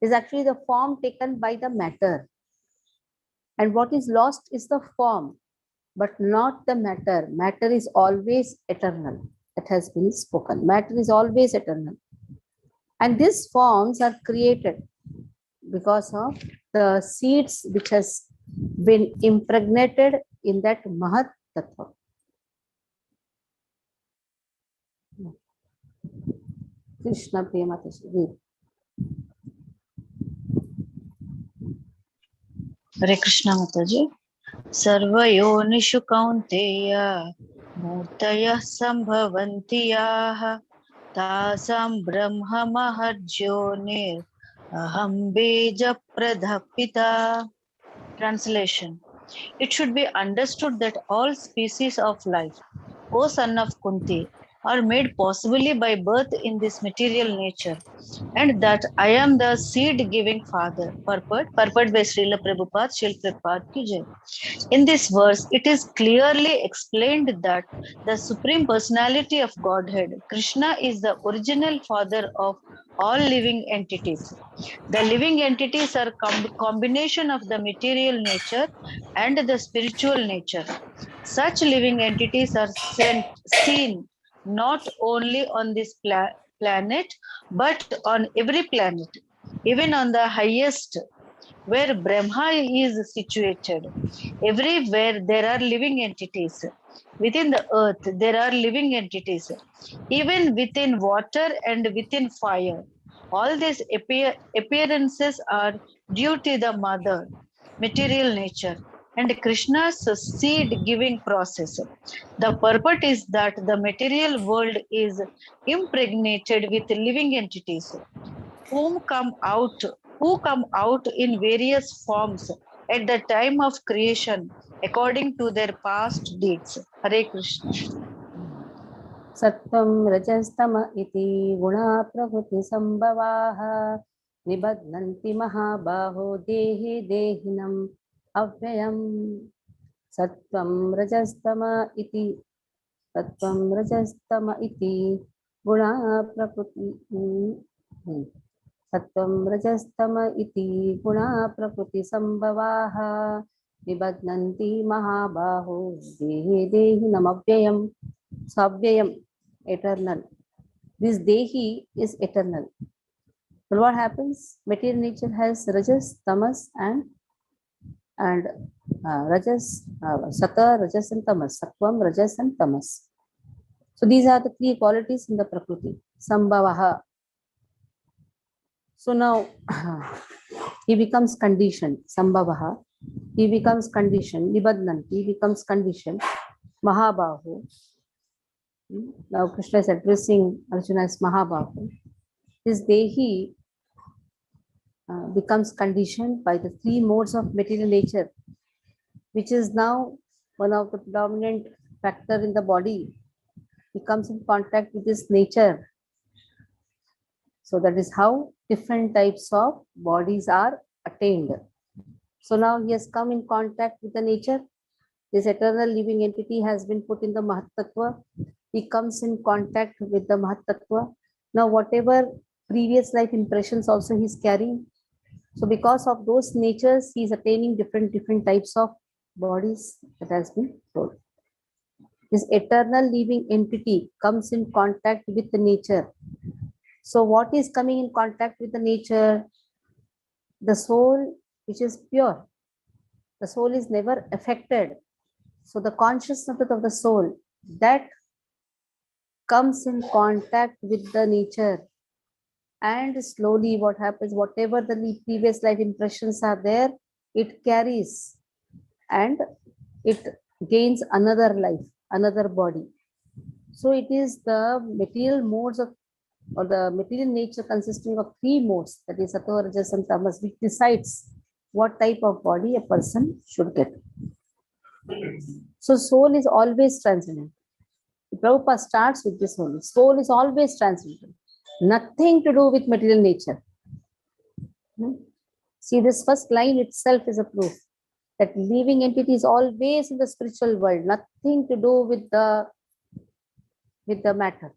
is actually the form taken by the matter. And what is lost is the form, but not the matter. Matter is always eternal. It has been spoken. Matter is always eternal. And these forms are created because of the seeds which has been impregnated in that Mahat Tattva. Krishna Prematashi. Hare Krishna Mataji. Sarvayonishu kaunteya murtaya sambhavanti yaha tasam brahma mahajyonir aham beja pradhapita. Translation. It should be understood that all species of life, O son of Kunti, are made possibly by birth in this material nature, and that I am the seed-giving father. Purport by Srila Prabhupada, Srila Prabhupada ki jai. In this verse, it is clearly explained that the Supreme Personality of Godhead, Krishna, is the original father of all living entities. The living entities are combination of the material nature and the spiritual nature. Such living entities are seen not only on this planet, but on every planet, even on the highest, where Brahma is situated. Everywhere there are living entities. Within the earth, there are living entities. Even within water and within fire. All these appearances are due to the mother, material nature, and Krishna's seed-giving process. The purport is that the material world is impregnated with living entities who come out in various forms at the time of creation according to their past deeds. Hare Krishna. Sattvam rajastama iti guna prakriti sambhavaha nibadnanti mahabaho dehi dehinam avyayam. Sattvam rajastama iti guna prakriti Sattvam rajastama iti guna prakriti sambhavaha nibadnanti mahabaho dehi dehinam avyayam. So avyayam, eternal. This dehi is eternal. But what happens? Material nature has rajas, tamas, and rajas, sata, rajas, and tamas. Sattvam, rajas, and tamas. So these are the 3 qualities in the prakriti. Sambhavaha. So now he becomes conditioned. Sambhavaha. He becomes conditioned. Nibadnanti. He becomes conditioned. Mahabahu. Now Krishna is addressing Arjuna as Mahabahu. This Dehi becomes conditioned by the 3 modes of material nature which is now one of the predominant factor in the body, he comes in contact with this nature. So that is how different types of bodies are attained. So now he has come in contact with the nature. This eternal living entity has been put in the Mahatattva. He comes in contact with the Mahatattva. Now whatever previous life impressions also he is carrying. So because of those natures, he is attaining different types of bodies that has been told. This eternal living entity comes in contact with the nature. So what is coming in contact with the nature? The soul, which is pure. The soul is never affected. So the consciousness of the soul that comes in contact with the nature, and slowly what happens, whatever the previous life impressions are there, it carries and it gains another life, another body. So it is the material modes of, or the material nature consisting of three modes, that is Sattva, Rajas and Tamas, which decides what type of body a person should get. So soul is always transcendental. Prabhupada starts with this only. Soul is always transcendental. Nothing to do with material nature. See, this first line itself is a proof that living entity is always in the spiritual world. Nothing to do with the matter.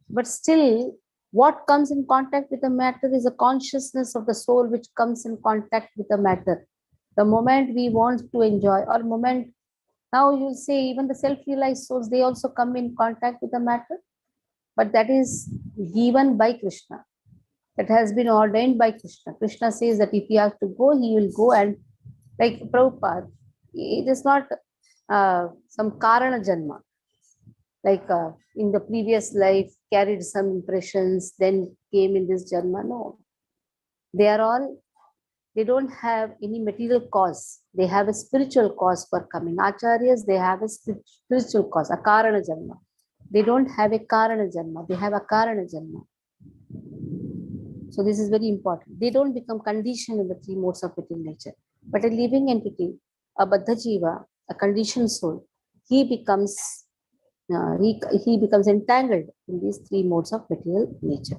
But still, what comes in contact with the matter is a consciousness of the soul which comes in contact with the matter. The moment we want to enjoy, or moment, now you'll say even the self-realized souls, they also come in contact with the matter. But that is given by Krishna. That has been ordained by Krishna. Krishna says that if he has to go, he will go, and like Prabhupada, it is not some Karana Janma. Like in the previous life, carried some impressions, then came in this Janma. No. They don't have any material cause. They have a spiritual cause for coming. Acharyas, they have a spiritual cause, a Karana Janma. They don't have a Karana Janma. They have a Karana Janma. So this is very important. They don't become conditioned in the three modes of material nature. But a living entity, a Baddha Jiva, a conditioned soul, he becomes entangled in these three modes of material nature.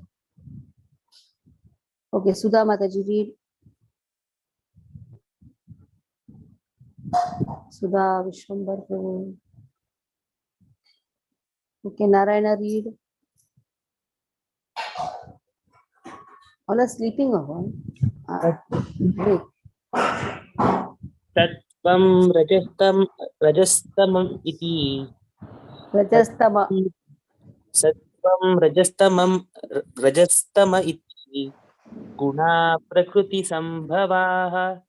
Okay, Sudha Mataji, read. Sudha Vishwambar. Okay, Narayana, read. All are sleeping or what? Wait. Tattvam rajastamam iti. Rajastama. Sattvam rajastama iti. Guna prakriti sambhavaha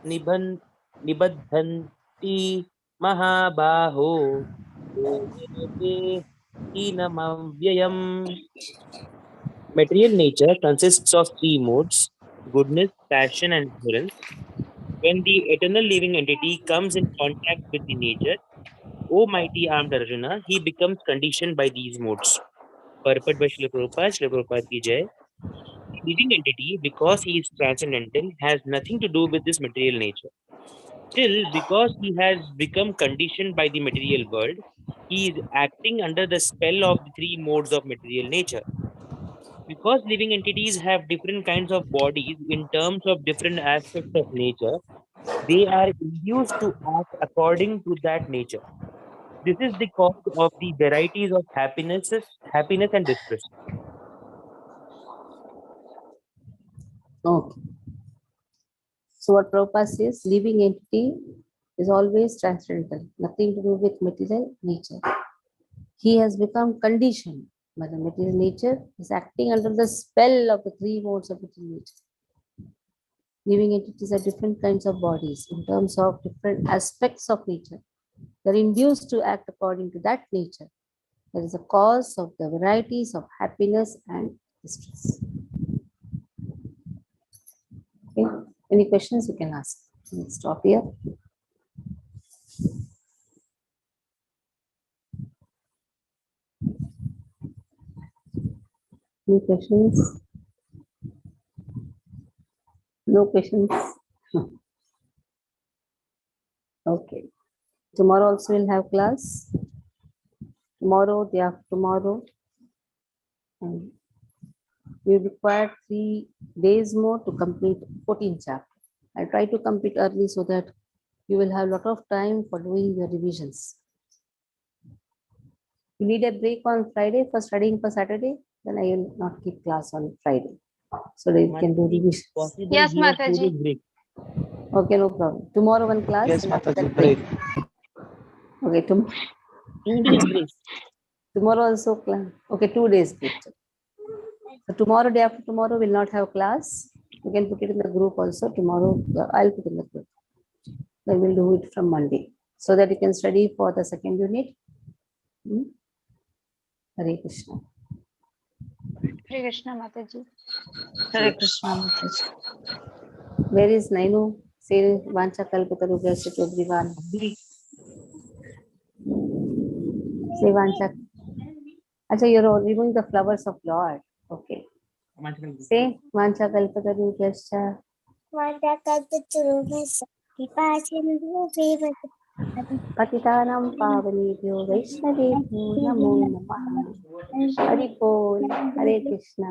nibadhanti mahabaho. Material nature consists of three modes: goodness, passion, and ignorance. When the eternal living entity comes in contact with the nature, O mighty armed Arjuna, he becomes conditioned by these modes. Purport by Srila Prabhupada ki jai. The living entity, because he is transcendental, has nothing to do with this material nature. Still, because he has become conditioned by the material world, he is acting under the spell of the three modes of material nature. Because living entities have different kinds of bodies in terms of different aspects of nature, they are induced to act according to that nature. This is the cause of the varieties of happiness and distress. Okay. So what Prabhupada says, living entity is always transcendental, nothing to do with material nature. He has become conditioned by the material nature, is acting under the spell of the three modes of material nature. Living entities are different kinds of bodies in terms of different aspects of nature. They are induced to act according to that nature. That is the cause of the varieties of happiness and distress. Okay. Any questions you can ask? Let's stop here. Any questions? No questions? tomorrow also we'll have class. Tomorrow, day after tomorrow. And we require 3 days more to complete 14 chapters. I try to complete early so that you will have a lot of time for doing the revisions. You need a break on Friday for studying for Saturday, then I will not keep class on Friday. So that you can do revisions. Possible Yes, we have 2 Mataji. days break. Okay, no problem. Tomorrow one class. Yes, and after Mataji, that break. Okay, 2 days break. tomorrow also class. Okay, 2 days break. So tomorrow, day after tomorrow, we'll not have class. You can put it in the group also. Tomorrow, I'll put in the group. Then we'll do it from Monday so that you can study for the second unit. Hare Krishna. Hare Krishna, Mataji. Hare Krishna, Mataji. Where is Nainu? Say Vancha Kalpataru to everyone. Say Vancha. Actually, you're removing the flowers of Lord. Okay. Say Vancha Kalpataru Gascha. Patitanam Pavanebhyo Vaishnavebhyo Namo Namaha. Hari Bol. Hare Krishna.